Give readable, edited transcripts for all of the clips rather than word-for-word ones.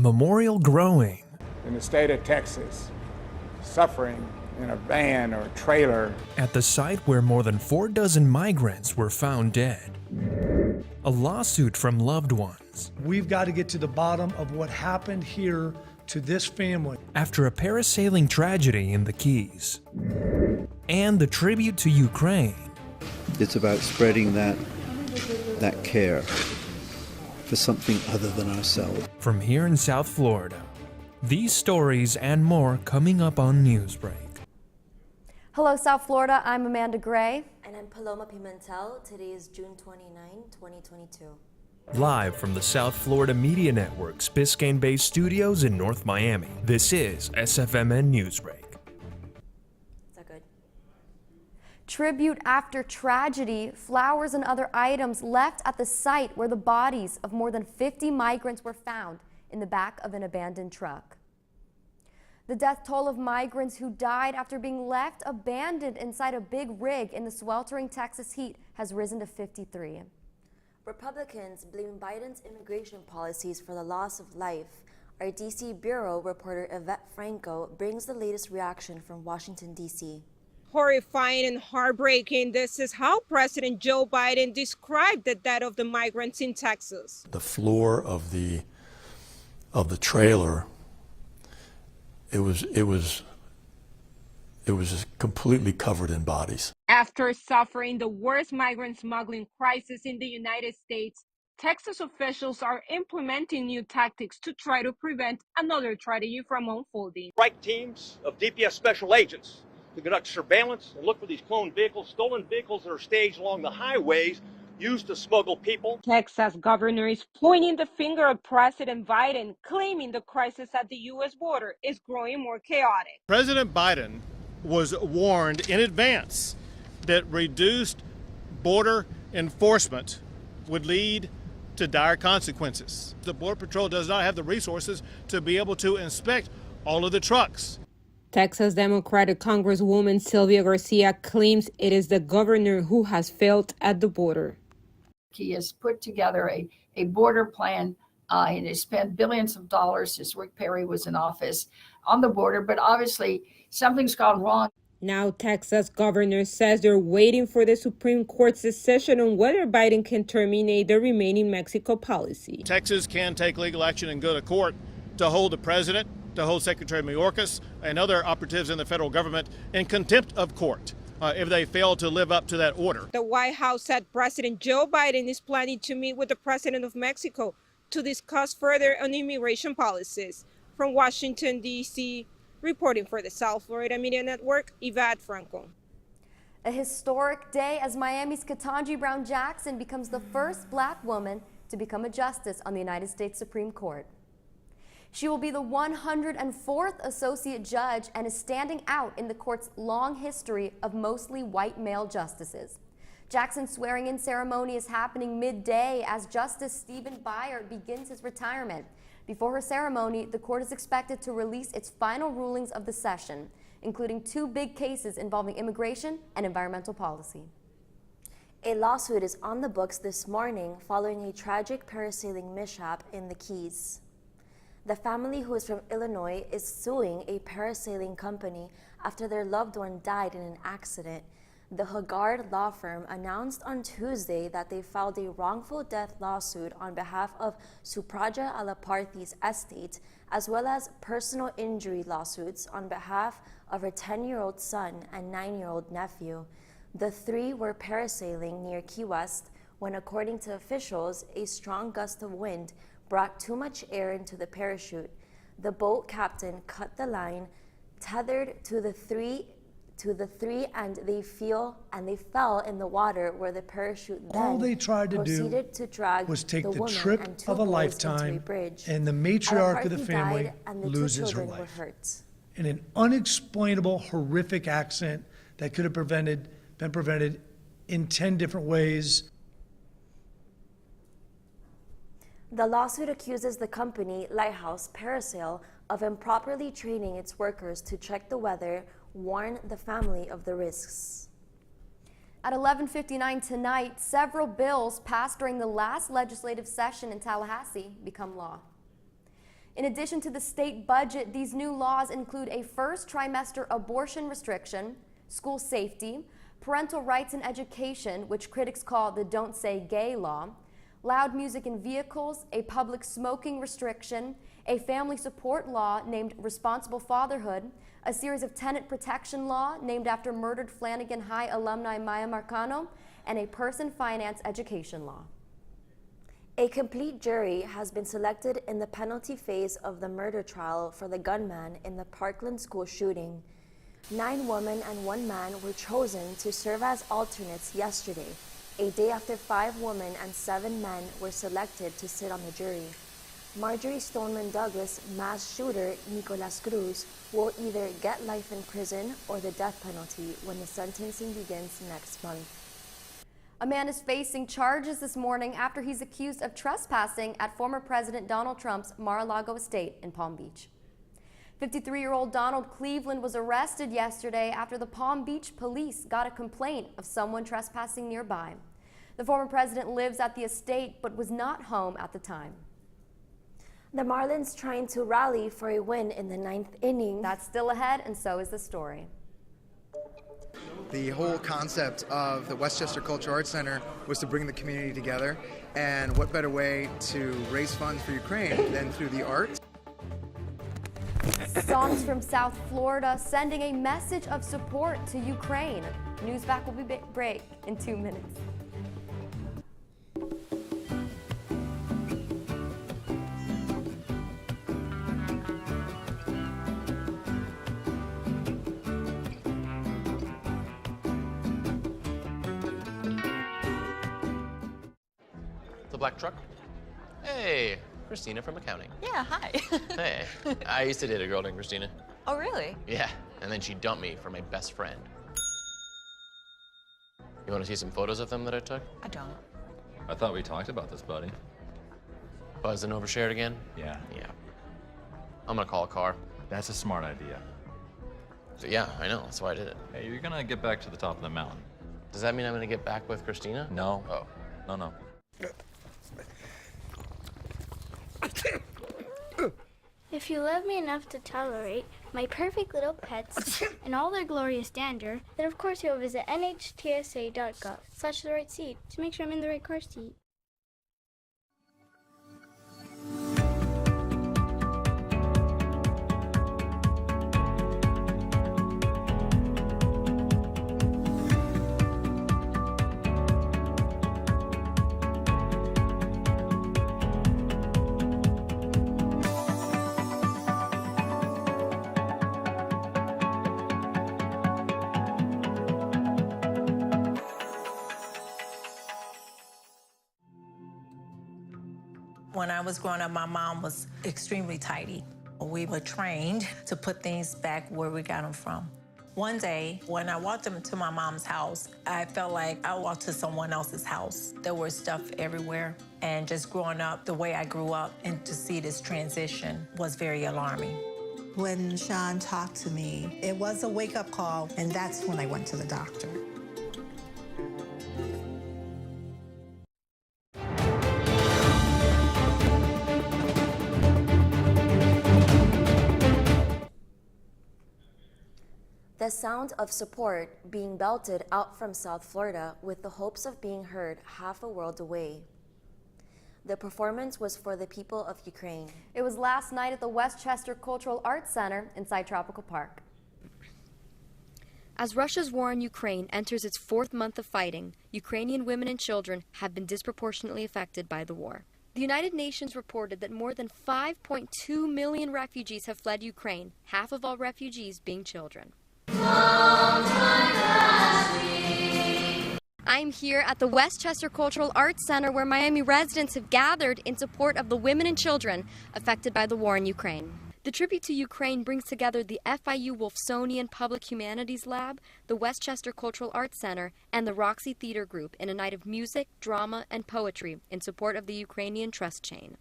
memorial growing. In the state of Texas, suffering in a van or trailer. At the site where more than 4 dozen migrants were found dead. A lawsuit from loved ones. We've got to get to the bottom of what happened here to this family. After a parasailing tragedy in the Keys. And the tribute to Ukraine. It's about spreading that care for something other than ourselves. From here in South Florida, these stories and more coming up on Newsbreak. Hello, South Florida. I'm Amanda Gray. And I'm Paloma Pimentel. Today is June 29, 2022. Live from the South Florida Media Network's Biscayne-based studios in North Miami, this is SFMN Newsbreak. Is that good? Tribute after tragedy, flowers and other items left at the site where the bodies of more than 50 migrants were found in the back of an abandoned truck. The death toll of migrants who died after being left abandoned inside a big rig in the sweltering Texas heat has risen to 53. Republicans blame Biden's immigration policies for the loss of life. Our D.C. Bureau reporter Yvette Franco brings the latest reaction from Washington, D.C. Horrifying and heartbreaking, this is how President Joe Biden described the death of the migrants in Texas. The floor of the trailer, it was just completely covered in bodies. After suffering the worst migrant smuggling crisis in the United States, Texas officials are implementing new tactics to try to prevent another tragedy from unfolding. Strike teams of DPS special agents to conduct surveillance and look for these cloned vehicles, stolen vehicles that are staged along the highways used to smuggle people. Texas governor is pointing the finger at President Biden, claiming the crisis at the U.S. border is growing more chaotic. President Biden was warned in advance that reduced border enforcement would lead to dire consequences. The Border Patrol does not have the resources to be able to inspect all of the trucks. Texas Democratic Congresswoman Sylvia Garcia claims it is the governor who has failed at the border. He has put together a border plan and has spent billions of dollars since Rick Perry was in office on the border, but obviously something's gone wrong. Now, Texas governor says they're waiting for the Supreme Court's decision on whether Biden can terminate the remaining Mexico policy. Texas can take legal action and go to court to hold the president, to hold Secretary Mayorkas and other operatives in the federal government in contempt of court if they fail to live up to that order. The White House said President Joe Biden is planning to meet with the president of Mexico to discuss further on immigration policies. From Washington, D.C., reporting for the South Florida Media Network, Yvette Franco. A historic day as Miami's Ketanji Brown Jackson becomes the first black woman to become a justice on the United States Supreme Court. She will be the 104th associate judge and is standing out in the court's long history of mostly white male justices. Jackson's swearing-in ceremony is happening midday as Justice Stephen Breyer begins his retirement. Before her ceremony, the court is expected to release its final rulings of the session, including 2 big cases involving immigration and environmental policy. A lawsuit is on the books this morning following a tragic parasailing mishap in the Keys. The family, who is from Illinois, is suing a parasailing company after their loved one died in an accident. The Haggard law firm announced on Tuesday that they filed a wrongful death lawsuit on behalf of Supraja Alaparthi's estate, as well as personal injury lawsuits on behalf of her 10-year-old son and 9-year-old nephew. The 3 were parasailing near Key West when, according to officials, a strong gust of wind brought too much air into the parachute. The boat captain cut the line, tethered to the three, and they fell in the water, where the parachute then all they tried to proceeded do to drag was take the woman trip and 2 of a boys lifetime, into a bridge. and the matriarch of the Alaparthi family died, and the 2 loses her children were life hurt. in an unexplainable, horrific accident that could have been prevented in 10 different ways. The lawsuit accuses the company, Lighthouse Parasail, of improperly training its workers to check the weather, warn the family of the risks. At 11:59 tonight, several bills passed during the last legislative session in Tallahassee become law. In addition to the state budget, these new laws include a first trimester abortion restriction, school safety, parental rights in education, which critics call the Don't Say Gay law, loud music in vehicles, a public smoking restriction, a family support law named Responsible Fatherhood, a series of tenant protection law named after murdered Flanagan High alumni Maya Marcano, and a person finance education law. A complete jury has been selected in the penalty phase of the murder trial for the gunman in the Parkland school shooting. 9 women and 1 man were chosen to serve as alternates yesterday, a day after 5 women and 7 men were selected to sit on the jury. Marjorie Stoneman Douglas' mass shooter, Nicolas Cruz, will either get life in prison or the death penalty when the sentencing begins next month. A man is facing charges this morning after he's accused of trespassing at former President Donald Trump's Mar-a-Lago estate in Palm Beach. 53-year-old Donald Cleveland was arrested yesterday after the Palm Beach police got a complaint of someone trespassing nearby. The former president lives at the estate but was not home at the time. The Marlins trying to rally for a win in the 9th inning. That's still ahead, and so is the story. The whole concept of the Westchester Cultural Arts Center was to bring the community together, and what better way to raise funds for Ukraine than through the arts? Songs from South Florida sending a message of support to Ukraine. Newsback will be break in 2 minutes. The black truck? Hey, Christina from accounting. Yeah, hi. Hey, I used to date a girl named Christina. Oh, really? Yeah, and then she dumped me for my best friend. You want to see some photos of them that I took? I don't. I thought we talked about this, buddy. Buzzed and overshared again? Yeah. Yeah. I'm gonna call a car. That's a smart idea. So, yeah, I know, that's why I did it. Hey, you're gonna get back to the top of the mountain. Does that mean I'm gonna get back with Christina? No. Oh. No. If you love me enough to tolerate my perfect little pets and all their glorious dander, then of course you'll visit nhtsa.gov/the right seat to make sure I'm in the right car seat. When I was growing up, my mom was extremely tidy. We were trained to put things back where we got them from. One day, when I walked into my mom's house, I felt like I walked to someone else's house. There was stuff everywhere, and just growing up the way I grew up and to see this transition was very alarming. When Sean talked to me, it was a wake-up call, and that's when I went to the doctor. The sound of support being belted out from South Florida with the hopes of being heard half a world away. The performance was for the people of Ukraine. It was last night at the Westchester Cultural Arts Center inside Tropical Park. As Russia's war in Ukraine enters its 4th month of fighting, Ukrainian women and children have been disproportionately affected by the war. The United Nations reported that more than 5.2 million refugees have fled Ukraine, half of all refugees being children. I'm here at the Westchester Cultural Arts Center where Miami residents have gathered in support of the women and children affected by the war in Ukraine. The tribute to Ukraine brings together the FIU Wolfsonian Public Humanities Lab, the Westchester Cultural Arts Center, and the Roxy Theater Group in a night of music, drama, and poetry in support of the Ukrainian Trust Chain.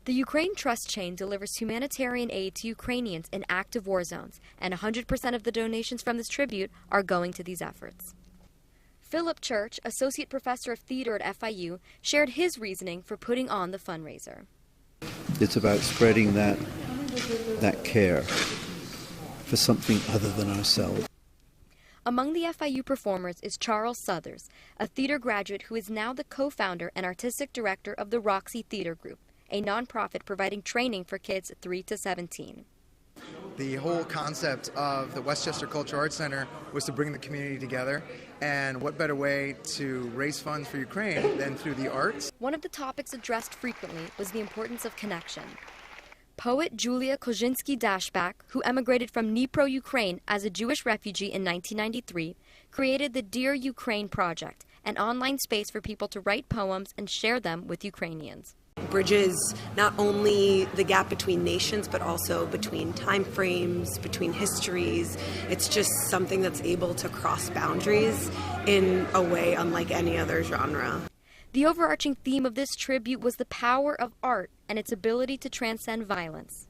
The Ukraine Trust Chain delivers humanitarian aid to Ukrainians in active war zones, and 100% of the donations from this tribute are going to these efforts. Philip Church, Associate Professor of Theater at FIU, shared his reasoning for putting on the fundraiser. It's about spreading that care for something other than ourselves. Among the FIU performers is Charles Southers, a theater graduate who is now the co-founder and artistic director of the Roxy Theater Group, a nonprofit providing training for kids 3 to 17. The whole concept of the Westchester Cultural Arts Center was to bring the community together, and what better way to raise funds for Ukraine than through the arts? One of the topics addressed frequently was the importance of connection. Poet Julia Kozinski-Dashback, who emigrated from Dnipro, Ukraine as a Jewish refugee in 1993, created the Dear Ukraine Project, an online space for people to write poems and share them with Ukrainians. Bridges not only the gap between nations, but also between time frames, between histories. It's just something that's able to cross boundaries in a way unlike any other genre. The overarching theme of this tribute was the power of art and its ability to transcend violence.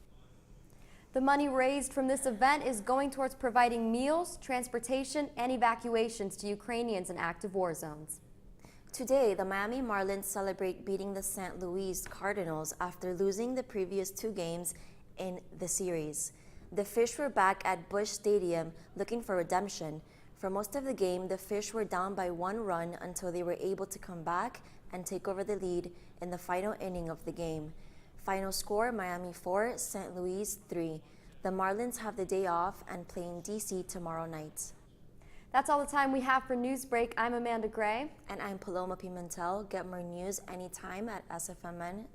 The money raised from this event is going towards providing meals, transportation, and evacuations to Ukrainians in active war zones. Today, the Miami Marlins celebrate beating the St. Louis Cardinals after losing the previous 2 games in the series. The Fish were back at Busch Stadium looking for redemption. For most of the game, the Fish were down by 1 run until they were able to come back and take over the lead in the final inning of the game. Final score, Miami 4, St. Louis 3. The Marlins have the day off and play in D.C. tomorrow night. That's all the time we have for Newsbreak. I'm Amanda Gray. And I'm Paloma Pimentel. Get more news anytime at sfmn.fiu.edu.